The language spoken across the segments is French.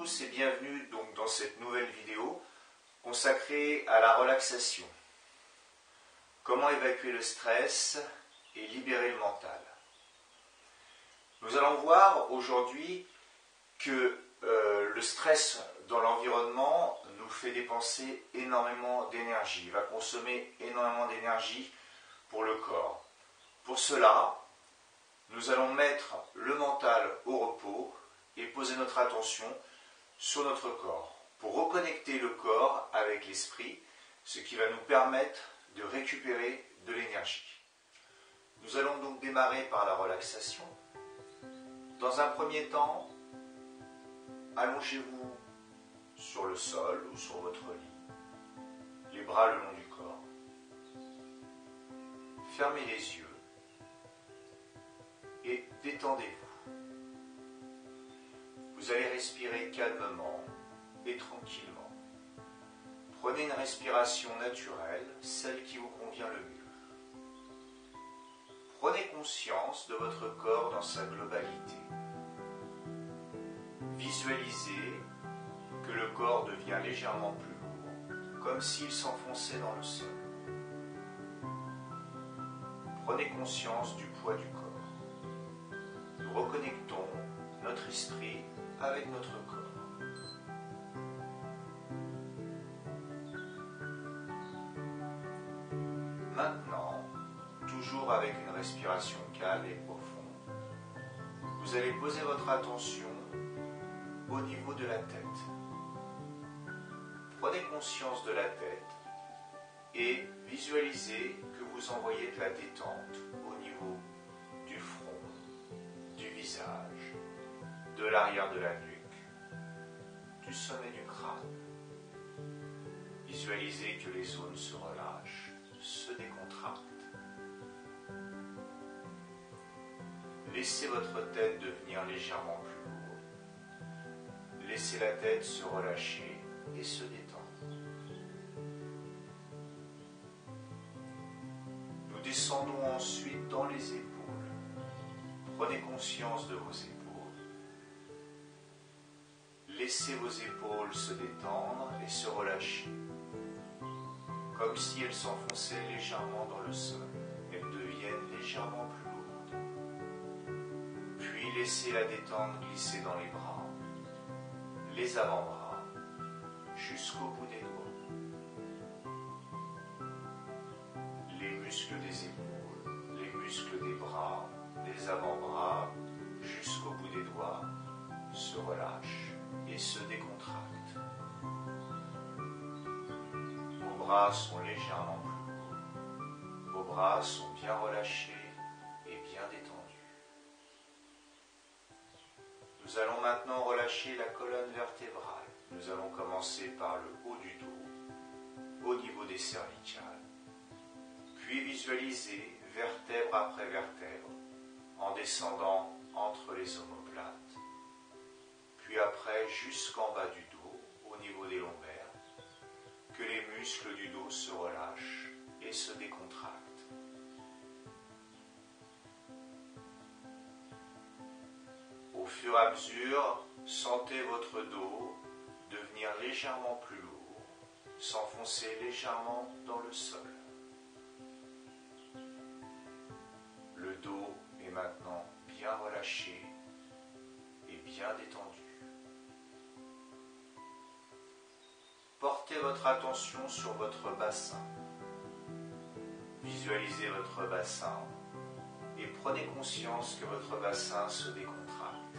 tous et bienvenue donc dans cette nouvelle vidéo consacrée à la relaxation. Comment évacuer le stress et libérer le mental. Nous allons voir aujourd'hui que le stress dans l'environnement nous fait dépenser énormément d'énergie, il va consommer énormément d'énergie pour le corps. Pour cela, nous allons mettre le mental au repos et poser notre attention sur notre corps pour reconnecter le corps avec l'esprit, ce qui va nous permettre de récupérer de l'énergie. Nous allons donc démarrer par la relaxation. Dans un premier temps, allongez-vous sur le sol ou sur votre lit, les bras le long du corps. Fermez les yeux et détendez-vous. Vous allez respirer calmement et tranquillement. Prenez une respiration naturelle, celle qui vous convient le mieux. Prenez conscience de votre corps dans sa globalité. Visualisez que le corps devient légèrement plus lourd, comme s'il s'enfonçait dans le sol. Prenez conscience du poids du corps. Nous reconnectons notre esprit avec notre corps. Maintenant, toujours avec une respiration calme et profonde, vous allez poser votre attention au niveau de la tête. Prenez conscience de la tête et visualisez que vous envoyez de la détente au niveau du front, du visage, de l'arrière de la nuque, du sommet du crâne. Visualisez que les zones se relâchent, se décontractent. Laissez votre tête devenir légèrement plus lourde. Laissez la tête se relâcher et se détendre. Nous descendons ensuite dans les épaules. Prenez conscience de vos épaules. Laissez vos épaules se détendre et se relâcher, comme si elles s'enfonçaient légèrement dans le sol. Elles deviennent légèrement plus lourdes. Puis laissez la détente glisser dans les bras, les avant-bras, jusqu'au bout des doigts. Les muscles des épaules, les muscles des bras, des avant-bras, jusqu'au bout des doigts, se relâchent et se décontractent. Vos bras sont légèrement plus lourds. Vos bras sont bien relâchés et bien détendus. Nous allons maintenant relâcher la colonne vertébrale. Nous allons commencer par le haut du dos, au niveau des cervicales. Puis visualiser vertèbre après vertèbre, en descendant entre les omoplates. Puis après jusqu'en bas du dos, au niveau des lombaires, que les muscles du dos se relâchent et se décontractent. Au fur et à mesure, sentez votre dos devenir légèrement plus lourd, s'enfoncer légèrement dans le sol. Le dos est maintenant bien relâché et bien détendu. Portez votre attention sur votre bassin. Visualisez votre bassin et prenez conscience que votre bassin se décontracte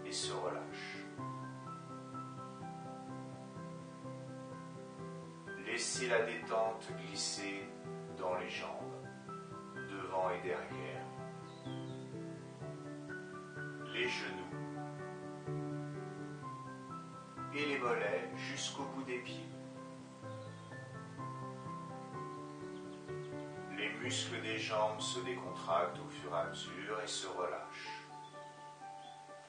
et se relâche. Laissez la détente glisser dans les jambes, devant et derrière, les genoux et les mollets jusqu'au bout des pieds. Les muscles des jambes se décontractent au fur et à mesure et se relâchent.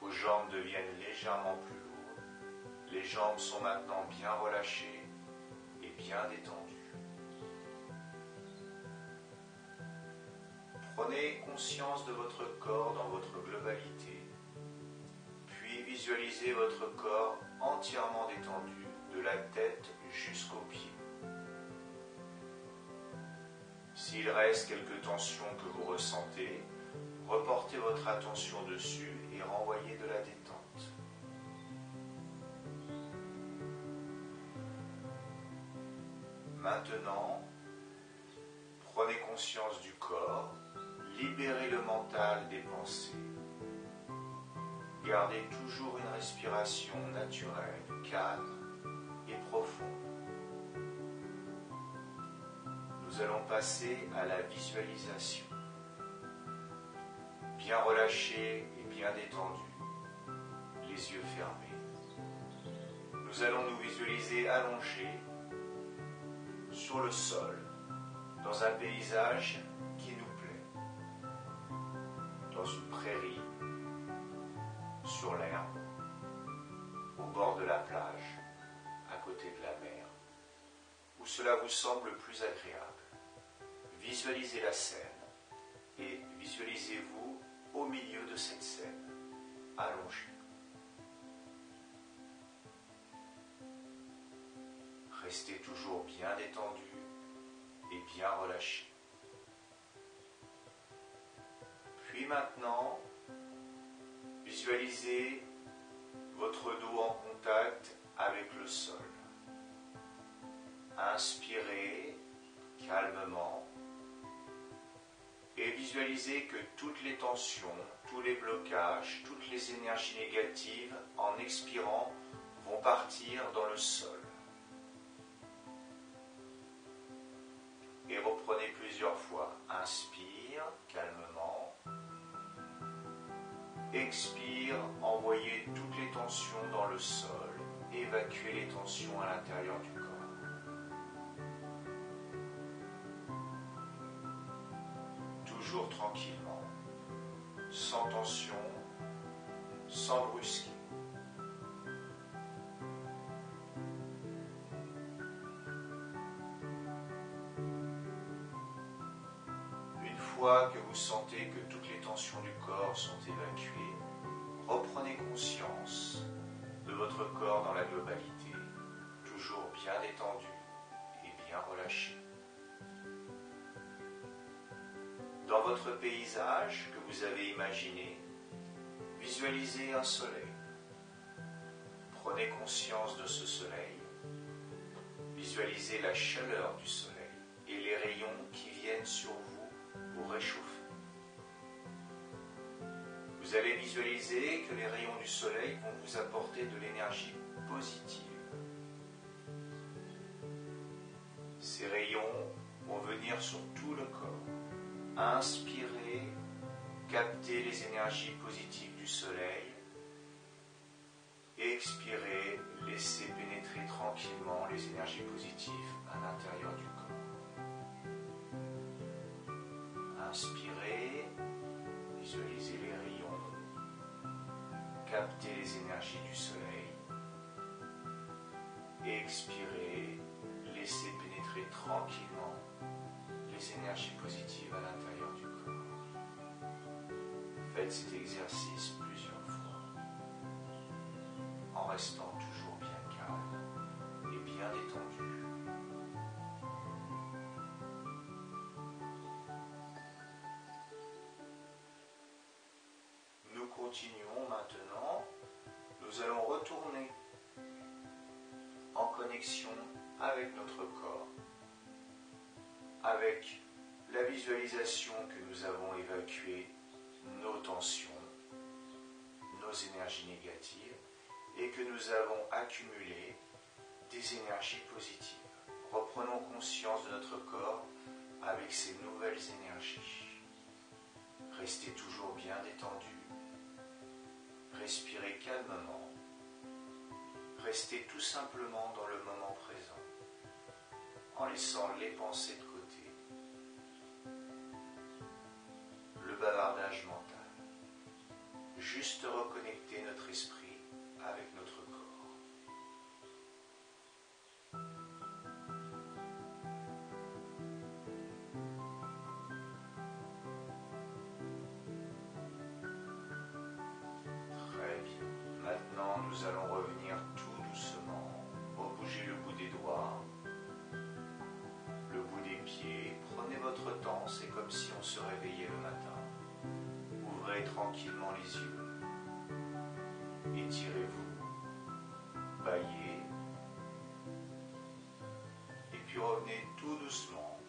Vos jambes deviennent légèrement plus lourdes. Les jambes sont maintenant bien relâchées et bien détendues. Prenez conscience de votre corps dans votre globalité, puis visualisez votre corps entièrement détendu de la tête jusqu'aux pieds. S'il reste quelques tensions que vous ressentez, reportez votre attention dessus et renvoyez de la détente. Maintenant, prenez conscience du corps, libérez le mental des pensées. Gardez toujours une respiration naturelle, calme et profonde. Nous allons passer à la visualisation. Bien relâché et bien détendu, les yeux fermés. Nous allons nous visualiser allongés sur le sol, dans un paysage qui nous plaît, dans une prairie, sur l'herbe, au bord de la plage, à côté de la mer, où cela vous semble le plus agréable. Visualisez la scène et visualisez-vous au milieu de cette scène, allongé. Restez toujours bien détendu et bien relâché. Puis maintenant, visualisez votre dos en contact avec le sol. Inspirez calmement et visualisez que toutes les tensions, tous les blocages, toutes les énergies négatives, en expirant, vont partir dans le sol. Et reprenez plusieurs fois. Inspire calmement. Expire, envoyez toutes les tensions dans le sol. Évacuez les tensions à l'intérieur du corps. Toujours tranquillement, sans tension, sans brusquer. Une fois que vous sentez que toutes les tensions du corps sont évacuées, reprenez conscience de votre corps dans la globalité, toujours bien détendu et bien relâché. Dans votre paysage que vous avez imaginé, visualisez un soleil. Prenez conscience de ce soleil. Visualisez la chaleur du soleil et les rayons qui viennent sur vous pour réchauffer. Vous allez visualiser que les rayons du soleil vont vous apporter de l'énergie positive. Ces rayons vont venir sur tout le corps. Inspirez, captez les énergies positives du soleil. Expirez, laissez pénétrer tranquillement les énergies positives à l'intérieur du corps. Inspirez, visualisez les rayons, captez les énergies du soleil. Expirez, laissez pénétrer tranquillement les énergies positives à l'intérieur du corps. Faites cet exercice plusieurs fois, en restant toujours bien calme et bien détendu. Nous continuons maintenant. Nous allons retourner en connexion avec notre corps, avec la visualisation que nous avons évacué nos tensions, nos énergies négatives et que nous avons accumulé des énergies positives. Reprenons conscience de notre corps avec ces nouvelles énergies. Restez toujours bien détendu. Respirez calmement. Restez tout simplement dans le moment présent, en laissant les pensées de côté, le bavardage mental. Juste reconnecter notre esprit avec notre corps. Très bien. Maintenant, nous allons revenir tout doucement, c'est comme si on se réveillait le matin. Ouvrez tranquillement les yeux. Étirez-vous. Baillez. Et puis revenez tout doucement.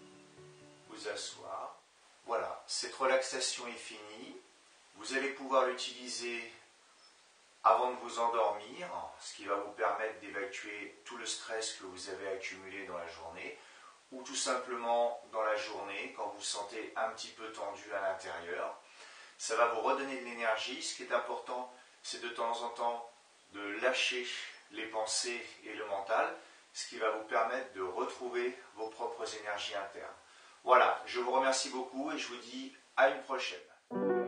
Vous asseoir. Voilà, cette relaxation est finie. Vous allez pouvoir l'utiliser avant de vous endormir, ce qui va vous permettre d'évacuer tout le stress que vous avez accumulé dans la journée, ou tout simplement dans la journée, quand vous vous sentez un petit peu tendu à l'intérieur. Ça va vous redonner de l'énergie. Ce qui est important, c'est de temps en temps de lâcher les pensées et le mental, ce qui va vous permettre de retrouver vos propres énergies internes. Voilà, je vous remercie beaucoup et je vous dis à une prochaine.